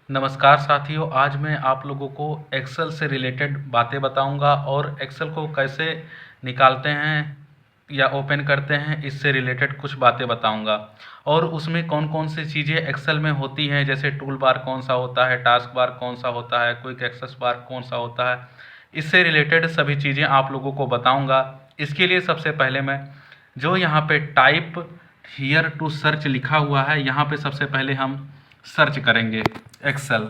नमस्कार साथियों, आज मैं आप लोगों को एक्सेल से रिलेटेड बातें बताऊंगा और एक्सेल को कैसे निकालते हैं या ओपन करते हैं, इससे रिलेटेड कुछ बातें बताऊंगा। और उसमें कौन कौन सी चीज़ें एक्सेल में होती हैं, जैसे टूल बार कौन सा होता है, टास्क बार कौन सा होता है, क्विक एक्सेस बार कौन सा होता है, इससे रिलेटेड सभी चीज़ें आप लोगों को बताऊंगा। इसके लिए सबसे पहले मैं जो यहाँ पे टाइप हियर टू सर्च लिखा हुआ है, यहाँ पे सबसे पहले हम सर्च करेंगे एक्सेल।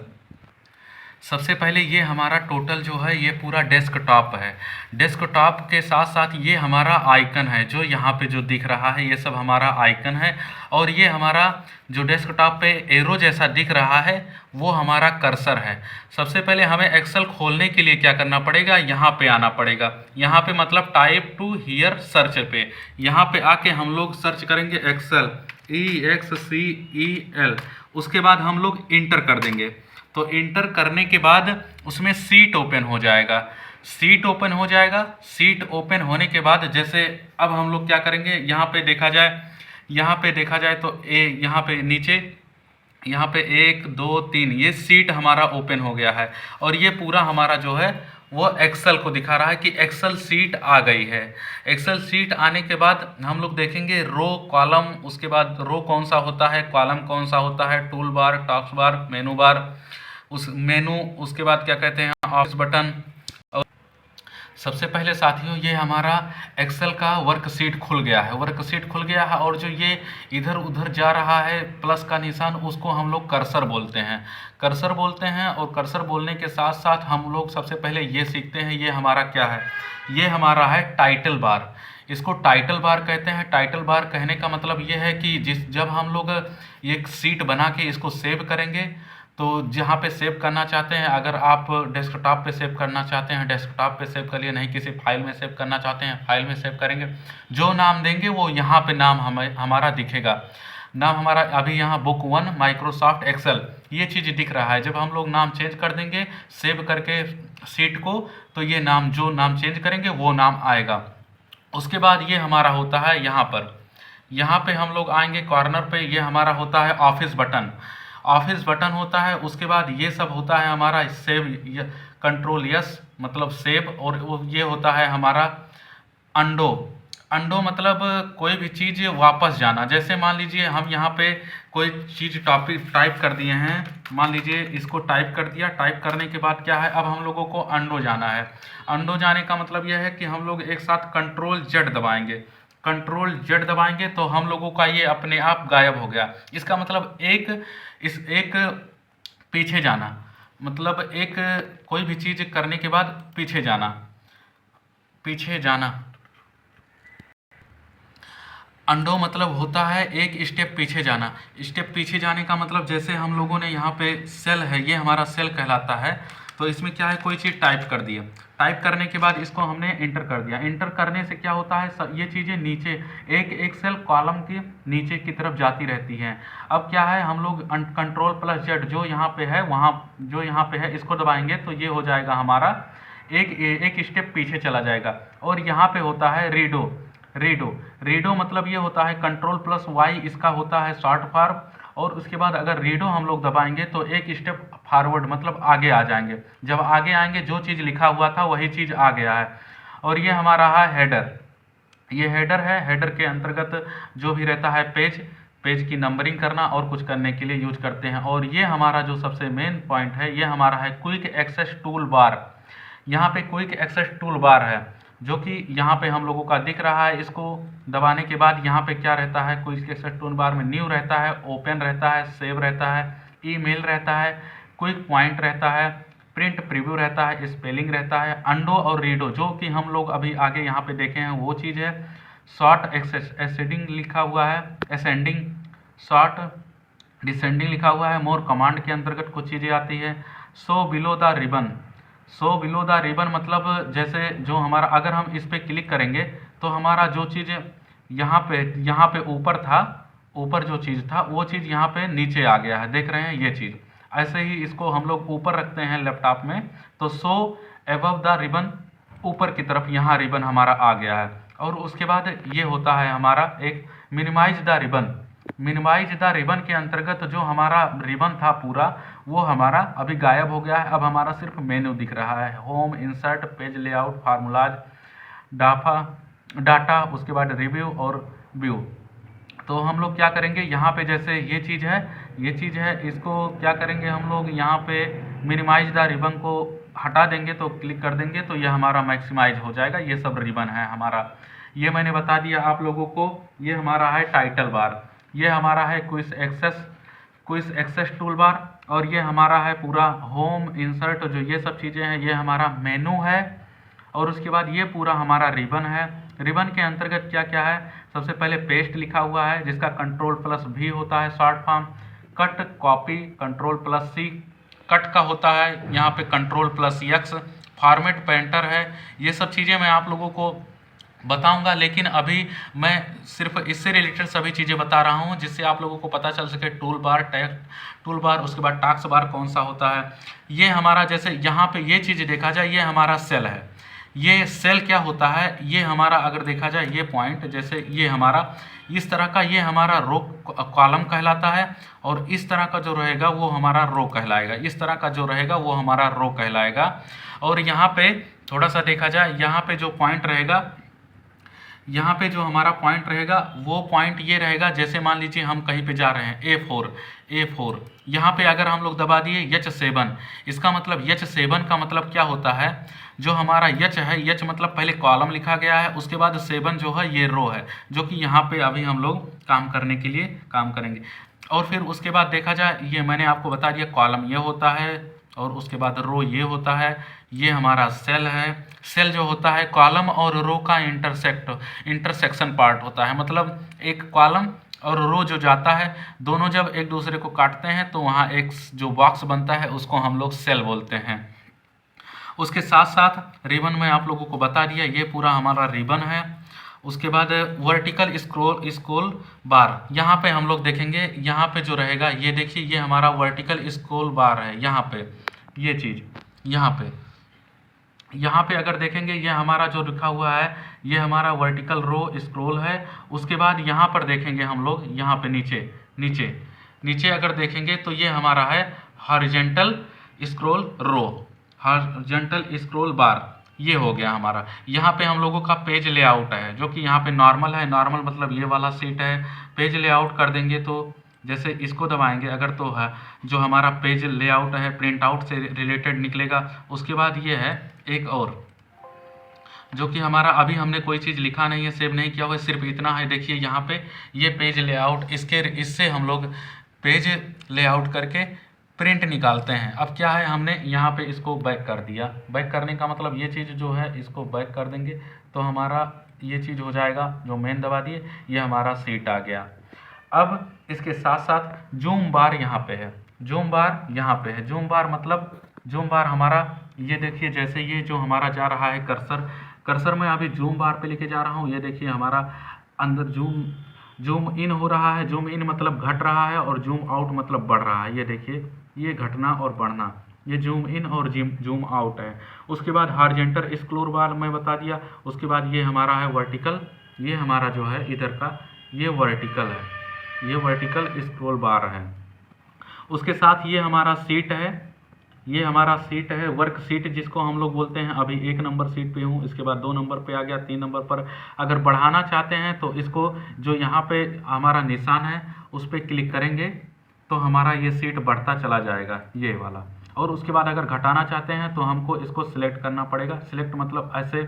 सबसे पहले ये हमारा टोटल जो है ये पूरा डेस्कटॉप है। डेस्कटॉप के साथ साथ ये हमारा आइकन है, जो यहाँ पे जो दिख रहा है ये सब हमारा आइकन है। और ये हमारा जो डेस्कटॉप पे एरो जैसा दिख रहा है वो हमारा कर्सर है। सबसे पहले हमें एक्सेल खोलने के लिए क्या करना पड़ेगा, यहाँ पे आना पड़ेगा। यहाँ पे मतलब टाइप टू हियर सर्च पे, यहाँ पे आके हम लोग सर्च करेंगे एक्सेल, EXCEL। उसके बाद हम लोग इंटर कर देंगे। तो इंटर करने के बाद उसमें सीट ओपन हो जाएगा। सीट ओपन हो जाएगा। सीट ओपन होने के बाद जैसे अब हम लोग क्या करेंगे, यहाँ पे देखा जाए तो यहाँ पे नीचे, यहाँ पे 1 2 3 ये सीट हमारा ओपन हो गया है। और ये पूरा हमारा जो है वो एक्सेल को दिखा रहा है कि एक्सेल सीट आ गई है। एक्सेल सीट आने के बाद हम लोग देखेंगे रो कॉलम, उसके बाद रो कौन सा होता है, कॉलम कौन सा होता है, टूल बार, टास्क बार, मेनू बार, उस मेनू, उसके बाद क्या कहते हैं ऑफिस बटन। और सबसे पहले साथियों ये हमारा एक्सेल का वर्कशीट खुल गया है, वर्कशीट खुल गया है। और जो ये इधर उधर जा रहा है प्लस का निशान, उसको हम लोग कर्सर बोलते हैं, कर्सर बोलते हैं। और कर्सर बोलने के साथ साथ हम लोग सबसे पहले ये सीखते हैं, ये हमारा क्या है, ये हमारा है टाइटल बार। इसको टाइटल बार कहते हैं। टाइटल बार कहने का मतलब ये है कि जब हम लोग एक सीट बना के इसको सेव करेंगे, तो जहाँ पे सेव करना चाहते हैं, अगर आप डेस्कटॉप पे सेव करना चाहते हैं डेस्कटॉप पे सेव करिए, नहीं किसी फाइल में सेव करना चाहते हैं फाइल में सेव करेंगे। जो नाम देंगे वो यहाँ पे नाम हमारा दिखेगा। नाम हमारा अभी यहाँ बुक 1 माइक्रोसॉफ्ट एक्सेल ये चीज़ दिख रहा है। जब हम लोग नाम चेंज कर देंगे सेव करके सीट को, तो ये नाम, जो नाम चेंज करेंगे वो नाम आएगा। उसके बाद ये हमारा होता है यहाँ पर, यहाँ पे हम लोग आएंगे कॉर्नर पे, ये हमारा होता है ऑफिस बटन, ऑफिस बटन होता है। उसके बाद ये सब होता है हमारा सेव, कंट्रोल यस मतलब सेव। और ये होता है हमारा अंडो, अंडो मतलब कोई भी चीज़ वापस जाना। जैसे मान लीजिए हम यहाँ पे कोई चीज़ टॉपिक टाइप कर दिए हैं, मान लीजिए इसको टाइप कर दिया, टाइप करने के बाद क्या है, अब हम लोगों को अंडो जाना है। अंडो जाने का मतलब यह है कि हम लोग एक साथ कंट्रोल जेड दबाएंगे, कंट्रोल जेड दबाएंगे तो हम लोगों का ये अपने आप गायब हो गया। इसका मतलब एक पीछे जाना, मतलब एक कोई भी चीज़ करने के बाद पीछे जाना, पीछे जाना। अंडो मतलब होता है एक स्टेप पीछे जाना। स्टेप पीछे जाने का मतलब जैसे हम लोगों ने यहाँ पे सेल है, ये हमारा सेल कहलाता है। तो इसमें क्या है, कोई चीज़ टाइप कर दिया, टाइप करने के बाद इसको हमने इंटर कर दिया। इंटर करने से क्या होता है, ये चीज़ें नीचे एक सेल कॉलम के नीचे की तरफ जाती रहती हैं। अब क्या है, हम लोग कंट्रोल प्लस जेड जो यहाँ पे है, वहाँ जो यहाँ पे है इसको दबाएंगे तो ये हो जाएगा हमारा एक स्टेप पीछे चला जाएगा। और यहाँ पे होता है रीडो, रीडो मतलब ये होता है कंट्रोल प्लस वाई, इसका होता है शॉर्ट फॉर्म। और उसके बाद अगर रीडो हम लोग दबाएंगे तो एक स्टेप फॉरवर्ड मतलब आगे आ जाएंगे। जब आगे आएंगे जो चीज़ लिखा हुआ था वही चीज़ आ गया है। और ये हमारा है हेडर, ये हेडर है। हेडर के अंतर्गत जो भी रहता है पेज की नंबरिंग करना और कुछ करने के लिए यूज करते हैं। और ये हमारा जो सबसे मेन पॉइंट है, ये हमारा है क्विक एक्सेस टूल बार। यहाँ पे क्विक एक्सेस टूल बार है जो कि यहाँ पे हम लोगों का दिख रहा है। इसको दबाने के बाद यहाँ पे क्या रहता है, क्विक एक्सेस टूल बार में न्यू रहता है, ओपन रहता है, सेव रहता है, ईमेल रहता है, क्विक पॉइंट रहता है, प्रिंट प्रीव्यू रहता है, स्पेलिंग रहता है, अंडो और रीडो जो कि हम लोग अभी आगे यहाँ पे देखे हैं वो चीज़ है। शॉर्ट एसेंडिंग लिखा हुआ है, असेंडिंग, शॉर्ट डिसेंडिंग लिखा हुआ है। मोर कमांड के अंतर्गत कुछ चीज़ें आती है। Show below the ribbon, show below the ribbon मतलब जैसे जो हमारा, अगर हम इस पर क्लिक करेंगे तो हमारा जो चीज़ यहाँ पे ऊपर था, ऊपर जो चीज़ था वो चीज़ यहाँ पे नीचे आ गया है, देख रहे हैं ये चीज़। ऐसे ही इसको हम लोग ऊपर रखते हैं लैपटॉप में तो शो एबव द रिबन, ऊपर की तरफ यहाँ रिबन हमारा आ गया है। और उसके बाद ये होता है हमारा एक minimize the ribbon, minimize the ribbon के अंतर्गत जो हमारा रिबन था पूरा वो हमारा अभी गायब हो गया है। अब हमारा सिर्फ मेन्यू दिख रहा है, home, insert, page layout, formulas, data, उसके बाद रिव्यू और व्यू। तो हम लोग क्या करेंगे, यहाँ पे जैसे ये चीज़ है, इसको क्या करेंगे हम लोग, यहाँ पे मिनिमाइज द रिबन को हटा देंगे, तो क्लिक कर देंगे तो ये हमारा मैक्सिमाइज हो जाएगा। ये सब रिबन है हमारा, ये मैंने बता दिया आप लोगों को। ये हमारा है टाइटल बार, ये हमारा है क्विज एक्सेस टूल बार, और ये हमारा है पूरा होम, इंसर्ट, जो ये सब चीज़ें हैं ये हमारा मेनू है। और उसके बाद ये पूरा हमारा रिबन है। रिबन के अंतर्गत क्या क्या है, सबसे पहले पेस्ट लिखा हुआ है जिसका कंट्रोल+V होता है शॉर्ट फॉर्म, कट, कॉपी, कंट्रोल+C, कट का होता है यहाँ पे कंट्रोल+X, फॉर्मेट, पेंटर है। ये सब चीज़ें मैं आप लोगों को बताऊंगा, लेकिन अभी मैं सिर्फ इससे रिलेटेड सभी चीज़ें बता रहा हूं जिससे आप लोगों को पता चल सके। टूल बार, उसके बाद टास्क बार कौन सा होता है। ये हमारा जैसे यहाँ पे ये चीज़ देखा जाए, ये हमारा सेल है। ये सेल क्या होता है, ये हमारा अगर देखा जाए ये पॉइंट, जैसे ये हमारा इस तरह का, ये हमारा रो कॉलम कहलाता है, और इस तरह का जो रहेगा वो हमारा रो कहलाएगा, इस तरह का जो रहेगा वो हमारा रो कहलाएगा। और यहाँ पे थोड़ा सा देखा जाए, यहाँ पे जो पॉइंट रहेगा, यहाँ पे जो हमारा पॉइंट रहेगा वो पॉइंट ये रहेगा, जैसे मान लीजिए हम कहीं पे जा रहे हैं A4, यहाँ पे अगर हम लोग दबा दिए H7, इसका मतलब H7 का मतलब क्या होता है, जो हमारा H है, H मतलब पहले कॉलम लिखा गया है, उसके बाद 7 जो है ये रो है, जो कि यहाँ पे अभी हम लोग काम करने के लिए काम करेंगे। और फिर उसके बाद देखा जाए, ये मैंने आपको बता दिया, कॉलम ये होता है, और उसके बाद रो ये होता है, ये हमारा सेल है। सेल जो होता है कॉलम और रो का इंटरसेक्शन पार्ट होता है, मतलब एक कॉलम और रो जो जाता है, दोनों जब एक दूसरे को काटते हैं तो वहाँ एक जो बॉक्स बनता है उसको हम लोग सेल बोलते हैं। उसके साथ साथ रिबन में आप लोगों को बता दिया, ये पूरा हमारा रिबन है। उसके बाद वर्टिकल स्क्रॉल बार, यहाँ पे हम लोग देखेंगे, यहाँ पे जो रहेगा ये देखिए, ये हमारा वर्टिकल स्क्रॉल बार है। यहाँ पे ये चीज़, यहाँ पे अगर देखेंगे, ये हमारा जो लिखा हुआ है ये हमारा वर्टिकल रो स्क्रॉल है। उसके बाद यहाँ पर देखेंगे हम लोग, यहाँ पे नीचे अगर देखेंगे तो ये हमारा है हॉरिजॉन्टल स्क्रॉल रो, हॉरिजॉन्टल स्क्रॉल बार, ये हो गया हमारा। यहाँ पे हम लोगों का पेज लेआउट है, जो कि यहाँ पे नॉर्मल है, नॉर्मल मतलब ये वाला सीट है। पेज लेआउट कर देंगे तो जैसे इसको दबाएंगे अगर, तो है जो हमारा पेज लेआउट है प्रिंट आउट से रिलेटेड निकलेगा। उसके बाद ये है एक और, जो कि हमारा अभी हमने कोई चीज़ लिखा नहीं है, सेव नहीं किया हुआ है, सिर्फ इतना है। देखिए यहाँ पे ये पेज लेआउट, इससे हम लोग पेज लेआउट करके प्रिंट निकालते हैं। अब क्या है, हमने यहाँ पे इसको बैक कर दिया। बैक करने का मतलब ये चीज़ जो है, इसको बैक कर देंगे तो हमारा ये चीज़ हो जाएगा, जो मेन दबा दिए ये हमारा सीट आ गया। अब इसके साथ साथ जूम बार यहाँ पे है, जूम बार यहाँ पे है। जूम बार मतलब, जूम बार हमारा ये देखिए, जैसे ये जो हमारा जा रहा है कर्सर में अभी जूम बार पे लेके जा रहा हूँ। ये देखिए हमारा अंदर जूम इन हो रहा है, जूम इन मतलब घट रहा है, और जूम आउट मतलब बढ़ रहा है। ये देखिए, ये घटना और बढ़ना, ये जूम इन और जूम आउट है। उसके बाद हॉरिजॉन्टल स्क्रॉल बार मैं बता दिया। उसके बाद ये हमारा है वर्टिकल, ये हमारा जो है इधर का ये वर्टिकल है, ये वर्टिकल स्क्रॉल बार है। उसके साथ ये हमारा सीट है, ये हमारा सीट है, वर्क सीट जिसको हम लोग बोलते हैं। अभी 1 नंबर सीट पे हूँ, इसके बाद 2 नंबर पे आ गया, 3 नंबर पर अगर बढ़ाना चाहते हैं तो इसको जो यहाँ पे हमारा निशान है उस पर क्लिक करेंगे तो हमारा ये सीट बढ़ता चला जाएगा, ये वाला। और उसके बाद अगर घटाना चाहते हैं तो हमको इसको सिलेक्ट करना पड़ेगा। सिलेक्ट मतलब ऐसे,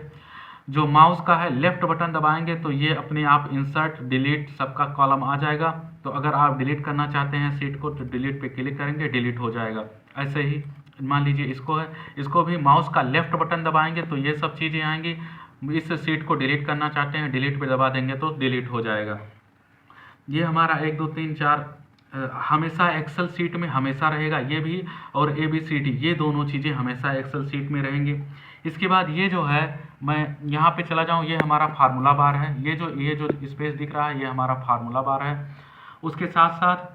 जो माउस का है लेफ्ट बटन दबाएंगे तो ये अपने आप इंसर्ट, डिलीट सबका कॉलम आ जाएगा। तो अगर आप डिलीट करना चाहते हैं सीट को तो डिलीट पे क्लिक करेंगे, डिलीट हो जाएगा। ऐसे ही मान लीजिए इसको है, इसको भी माउस का लेफ्ट बटन दबाएंगे तो ये सब चीज़ें आएंगी। इस सीट को डिलीट करना चाहते हैं, डिलीट पे दबा देंगे तो डिलीट हो जाएगा। ये हमारा 1 2 3 4 हमेशा एक्सेल सीट में हमेशा रहेगा ये भी, और ABCD ये दोनों चीज़ें हमेशा एक्सेल सीट में रहेंगी। इसके बाद ये जो है, मैं यहाँ पे चला जाऊँ, ये हमारा फार्मूला बार है। ये जो स्पेस दिख रहा है ये हमारा फार्मूला बार है। उसके साथ साथ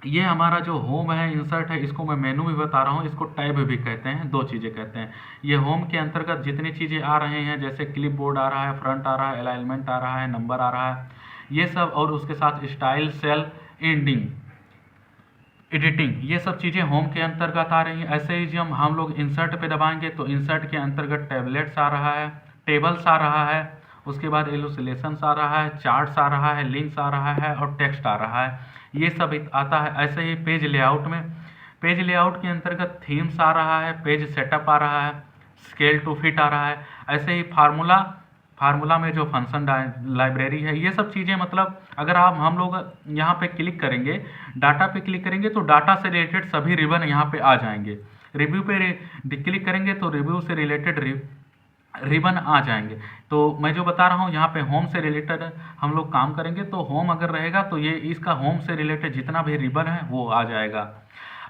ये हमारा जो होम है, इंसर्ट है, इसको मैं मेनू भी बता रहा हूँ, इसको टैब भी कहते हैं, 2 चीज़ें कहते हैं। ये होम के अंतर्गत जितनी चीज़ें आ रहे हैं, जैसे क्लिप बोर्ड आ रहा है, फ्रंट आ रहा है, अलाइनमेंट आ रहा है, नंबर आ रहा है, ये सब, और उसके साथ स्टाइल, सेल, एंडिंग, एडिटिंग, ये सब चीज़ें होम के अंतर्गत आ रही हैं। ऐसे ही जब हम लोग इंसर्ट पे दबाएंगे तो इंसर्ट के अंतर्गत टैबलेट्स आ रहा है, टेबल्स आ रहा है, उसके बाद इलस्ट्रेशंस आ रहा है, चार्ट्स आ रहा है, लिंक्स आ रहा है और टेक्स्ट आ रहा है, ये सब आता है। ऐसे ही पेज लेआउट में, पेज लेआउट के अंतर्गत थीम्स आ रहा है, पेज सेटअप आ रहा है, स्केल टू फिट आ रहा है। ऐसे ही फार्मूला में जो फंक्शन लाइब्रेरी है, ये सब चीज़ें मतलब अगर हम लोग यहाँ पे क्लिक करेंगे, डाटा पे क्लिक करेंगे तो डाटा से रिलेटेड सभी रिबन यहाँ पे आ जाएंगे। रिव्यू पे क्लिक करेंगे तो रिव्यू से रिलेटेड रिबन आ जाएंगे। तो मैं जो बता रहा हूँ यहाँ पे होम से रिलेटेड हम लोग काम करेंगे, तो होम अगर रहेगा तो ये इसका होम से रिलेटेड जितना भी रिबन है वो आ जाएगा।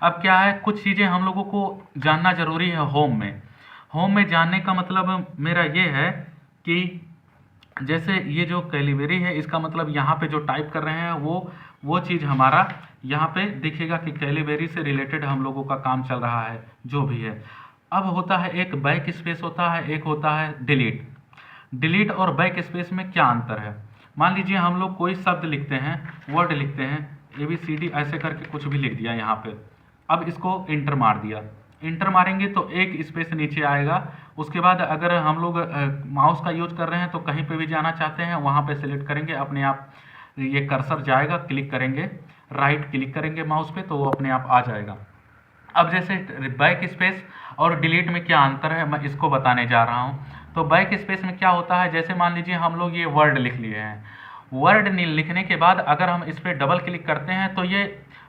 अब क्या है, कुछ चीज़ें हम लोगों को जानना ज़रूरी है होम में। होम में जानने का मतलब मेरा ये है कि जैसे ये जो कैलिबरी है, इसका मतलब यहाँ पे जो टाइप कर रहे हैं वो चीज़ हमारा यहाँ पे दिखेगा कि कैलिबरी से रिलेटेड हम लोगों का काम चल रहा है, जो भी है। अब होता है एक बैक स्पेस होता है, एक होता है डिलीट। डिलीट और बैक स्पेस में क्या अंतर है? मान लीजिए हम लोग कोई शब्द लिखते हैं, वर्ड लिखते हैं, ABCD ऐसे करके कुछ भी लिख दिया यहाँ पे। अब इसको इंटर मार दिया, इंटर मारेंगे तो एक स्पेस नीचे आएगा। उसके बाद अगर हम लोग माउस का यूज कर रहे हैं तो कहीं पे भी जाना चाहते हैं वहाँ पे सेलेक्ट करेंगे, अपने आप ये कर्सर जाएगा, क्लिक करेंगे, राइट क्लिक करेंगे माउस पे तो वो अपने आप आ जाएगा। अब जैसे बैक स्पेस और डिलीट में क्या अंतर है, मैं इसको बताने जा रहा हूँ। तो बैक स्पेस में क्या होता है, जैसे मान लीजिए हम लोग ये वर्ड लिख लिए हैं, वर्ड लिखने के बाद अगर हम इस पर डबल क्लिक करते हैं तो ये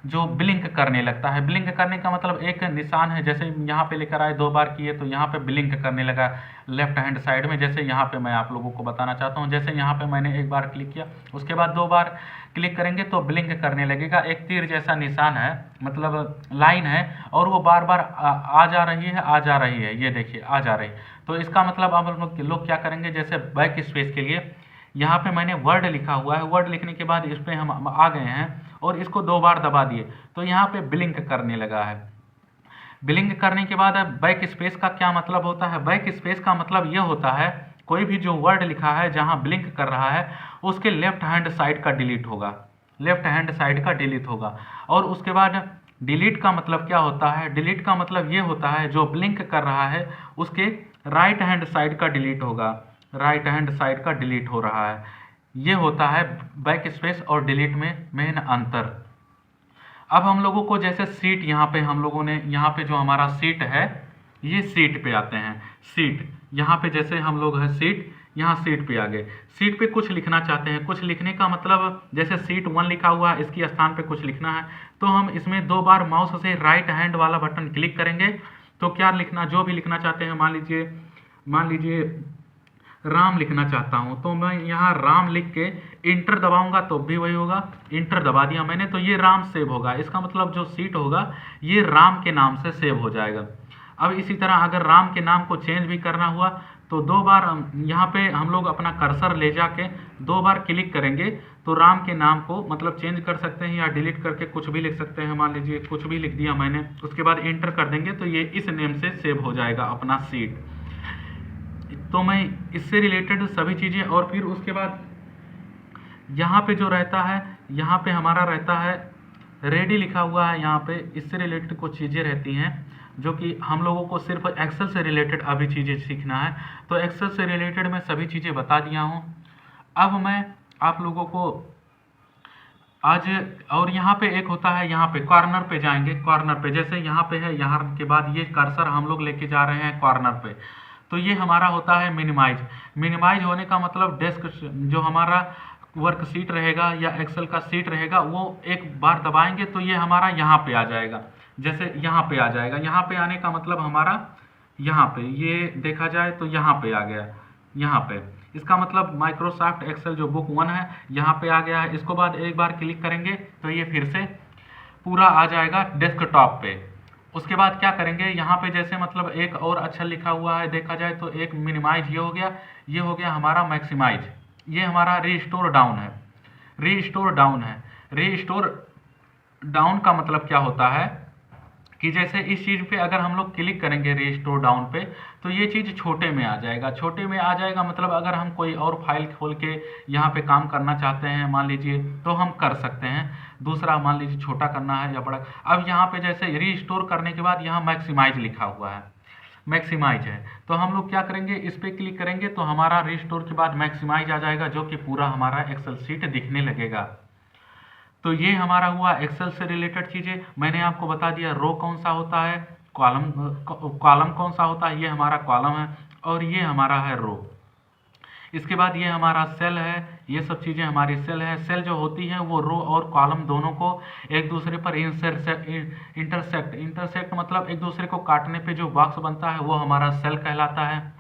जो ब्लिंक करने लगता है। ब्लिंक करने का मतलब एक निशान है, जैसे यहाँ पे लेकर आए, 2 बार किए तो यहाँ पे ब्लिंक करने लगा लेफ्ट हैंड साइड में। जैसे यहाँ पे मैं आप लोगों को बताना चाहता हूँ, जैसे यहाँ पे मैंने एक बार क्लिक किया, उसके बाद 2 बार क्लिक करेंगे तो ब्लिंक करने लगेगा। एक तीर जैसा निशान है, मतलब लाइन है, और वो बार बार आ जा रही है, आ जा रही है, ये देखिए आ जा रही। तो इसका मतलब अब हम लोग क्या करेंगे, जैसे बैक स्पेस के लिए यहाँ पे मैंने वर्ड लिखा हुआ है, वर्ड लिखने के बाद इस पर हम आ गए हैं और इसको 2 बार दबा दिए तो यहाँ पे ब्लिंक करने लगा है। ब्लिंक करने के बाद बैक स्पेस का क्या मतलब होता है? बैक स्पेस का मतलब ये होता है कोई भी जो वर्ड लिखा है जहाँ ब्लिंक कर रहा है उसके लेफ्ट हैंड साइड का डिलीट होगा, लेफ्ट हैंड साइड का डिलीट होगा। और उसके बाद डिलीट का मतलब क्या होता है? डिलीट का मतलब ये होता है जो ब्लिंक कर रहा है उसके राइट हैंड साइड का डिलीट होगा, राइट हैंड साइड का डिलीट हो रहा है। ये होता है बैक स्पेस और डिलीट में मेन अंतर। अब हम लोगों को जैसे सीट, यहाँ पे हम लोगों ने यहाँ पे जो हमारा सीट है, ये सीट पे आते हैं। सीट यहाँ पे जैसे हम लोग है सीट, यहाँ सीट पे आ गए। सीट पे कुछ लिखना चाहते हैं, कुछ लिखने का मतलब जैसे सीट 1 लिखा हुआ है, इसकी स्थान पे कुछ लिखना है तो हम इसमें 2 बार माउस से राइट हैंड वाला बटन क्लिक करेंगे तो क्या लिखना, जो भी लिखना चाहते हैं, मान लीजिए राम लिखना चाहता हूँ तो मैं यहाँ राम लिख के इंटर दबाऊंगा तो भी वही होगा। इंटर दबा दिया मैंने तो ये राम सेव होगा। इसका मतलब जो सीट होगा ये राम के नाम से सेव हो जाएगा। अब इसी तरह अगर राम के नाम को चेंज भी करना हुआ तो 2 बार यहाँ पे हम लोग अपना कर्सर ले जाके 2 बार क्लिक करेंगे तो राम के नाम को मतलब चेंज कर सकते हैं या डिलीट करके कुछ भी लिख सकते हैं। मान लीजिए कुछ भी लिख दिया मैंने, उसके बाद इंटर कर देंगे तो ये इस नेम से सेव हो जाएगा अपना सीट। तो मैं इससे रिलेटेड सभी चीज़ें, और फिर उसके बाद यहाँ पे जो रहता है, यहाँ पे हमारा रहता है रेडी लिखा हुआ है, यहाँ पे इससे रिलेटेड कुछ चीज़ें रहती हैं जो कि हम लोगों को सिर्फ एक्सेल से रिलेटेड अभी चीज़ें सीखना है। तो एक्सेल से रिलेटेड मैं सभी चीज़ें बता दिया हूँ। अब मैं आप लोगों को आज, और यहाँ पे एक होता है, यहाँ पे कॉर्नर पे जाएंगे। कॉर्नर पे जैसे यहाँ पे है, यहाँ के बाद ये कर्सर हम लोग लेके जा रहे हैं कॉर्नर पे, तो ये हमारा होता है मिनिमाइज। मिनिमाइज होने का मतलब डेस्क जो हमारा वर्कशीट रहेगा या एक्सेल का सीट रहेगा वो एक बार दबाएंगे तो ये हमारा यहाँ पे आ जाएगा। जैसे यहाँ पे आ जाएगा, यहाँ पे आने का मतलब हमारा यहाँ पे ये देखा जाए तो यहाँ पे आ गया, यहाँ पे। इसका मतलब माइक्रोसॉफ्ट एक्सेल जो बुक 1 है यहाँ पे आ गया है। इसको बाद एक बार क्लिक करेंगे तो ये फिर से पूरा आ जाएगा डेस्कटॉप पे। उसके बाद क्या करेंगे, यहाँ पे जैसे मतलब एक और अक्षर लिखा हुआ है देखा जाए तो एक मिनिमाइज ये हो गया, ये हो गया हमारा मैक्सिमाइज। ये हमारा रीस्टोर डाउन है, रीस्टोर डाउन है। रीस्टोर डाउन का मतलब क्या होता है कि जैसे इस चीज़ पे अगर हम लोग क्लिक करेंगे रिस्टोर डाउन पे, तो ये चीज़ छोटे में आ जाएगा। छोटे में आ जाएगा मतलब अगर हम कोई और फाइल खोल के यहाँ पे काम करना चाहते हैं मान लीजिए, तो हम कर सकते हैं। दूसरा मान लीजिए छोटा करना है या बड़ा। अब यहाँ पे जैसे रिस्टोर करने के बाद यहाँ मैक्सिमाइज लिखा हुआ है, मैक्सिमाइज है, तो हम लोग क्या करेंगे, इस पर क्लिक करेंगे तो हमारा रिस्टोर के बाद मैक्सिमाइज आ जाएगा, जो कि पूरा हमारा एक्सेल सीट दिखने लगेगा। तो ये हमारा हुआ एक्सेल से रिलेटेड चीज़ें। मैंने आपको बता दिया रो कौन सा होता है, कॉलम कौन सा होता है, ये हमारा कॉलम है और ये हमारा है रो। इसके बाद ये हमारा सेल है, ये सब चीज़ें हमारी सेल है। सेल जो होती है वो रो और कॉलम दोनों को एक दूसरे पर इंटरसेक्ट मतलब एक दूसरे को काटने पे जो बॉक्स बनता है वो हमारा सेल कहलाता है।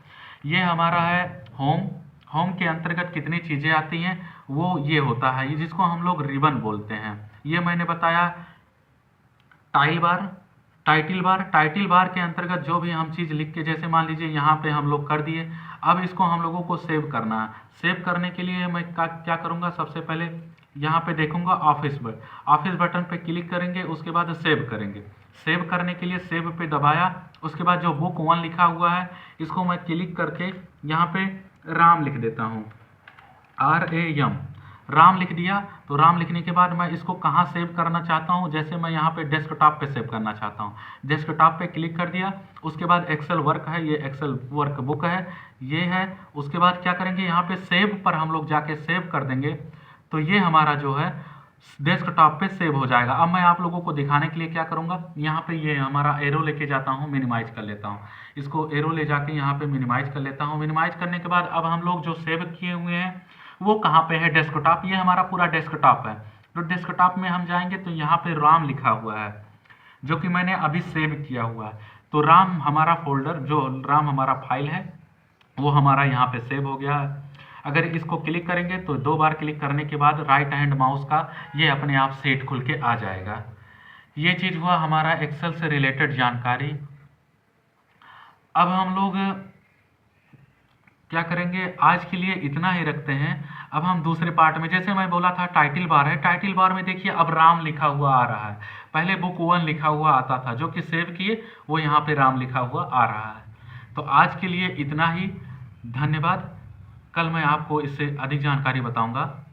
ये हमारा है होम। होम के अंतर्गत कितनी चीज़ें आती हैं वो ये होता है, ये जिसको हम लोग रिबन बोलते हैं। ये मैंने बताया। टाइटल बार के अंतर्गत जो भी हम चीज़ लिख के, जैसे मान लीजिए यहाँ पे हम लोग कर दिए, अब इसको हम लोगों को सेव करना है। सेव करने के लिए मैं क्या करूँगा, सबसे पहले यहाँ पे देखूँगा ऑफिस बटन पे क्लिक करेंगे, उसके बाद सेव करेंगे। सेव करने के लिए सेव पे दबाया, उसके बाद जो बुक 1 लिखा हुआ है इसको मैं क्लिक करके यहाँ पे राम लिख देता हूँ, RAM, राम लिख दिया। तो राम लिखने के बाद मैं इसको कहाँ सेव करना चाहता हूँ, जैसे मैं यहाँ पे डेस्कटॉप पे सेव करना चाहता हूँ, डेस्कटॉप पे क्लिक कर दिया। उसके बाद एक्सेल वर्क है, ये एक्सेल वर्क बुक है, ये है। उसके बाद क्या करेंगे, यहाँ पे सेव पर हम लोग जाके सेव कर देंगे, तो ये हमारा जो है डेस्कटॉप पे सेव हो जाएगा। अब मैं आप लोगों को दिखाने के लिए क्या करूँगा, यहाँ पे ये हमारा एरो लेके जाता हूँ, मिनिमाइज कर लेता हूँ। इसको एरो ले जाके यहाँ पे मिनिमाइज कर लेता हूँ। मिनिमाइज करने के बाद अब हम लोग जो सेव किए हुए हैं वो कहाँ पे है, डेस्कटॉप। ये हमारा पूरा डेस्कटॉप है। तो डेस्कटॉप में हम जाएंगे तो यहाँ पे राम लिखा हुआ है, जो कि मैंने अभी सेव किया हुआ है। तो राम हमारा फोल्डर, जो राम हमारा फाइल है, वो हमारा यहाँ पे सेव हो गया है। अगर इसको क्लिक करेंगे तो 2 बार क्लिक करने के बाद राइट हैंड माउस का ये अपने आप सेट खुल के आ जाएगा। ये चीज़ हुआ हमारा एक्सेल से रिलेटेड जानकारी। अब हम लोग क्या करेंगे, आज के लिए इतना ही रखते हैं। अब हम दूसरे पार्ट में, जैसे मैं बोला था टाइटल बार है, टाइटल बार में देखिए अब राम लिखा हुआ आ रहा है। पहले बुक 1 लिखा हुआ आता था, जो कि सेव किए वो यहाँ पे राम लिखा हुआ आ रहा है। तो आज के लिए इतना ही, धन्यवाद। कल मैं आपको इससे अधिक जानकारी बताऊंगा।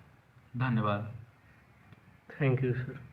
धन्यवाद। Thank you sir.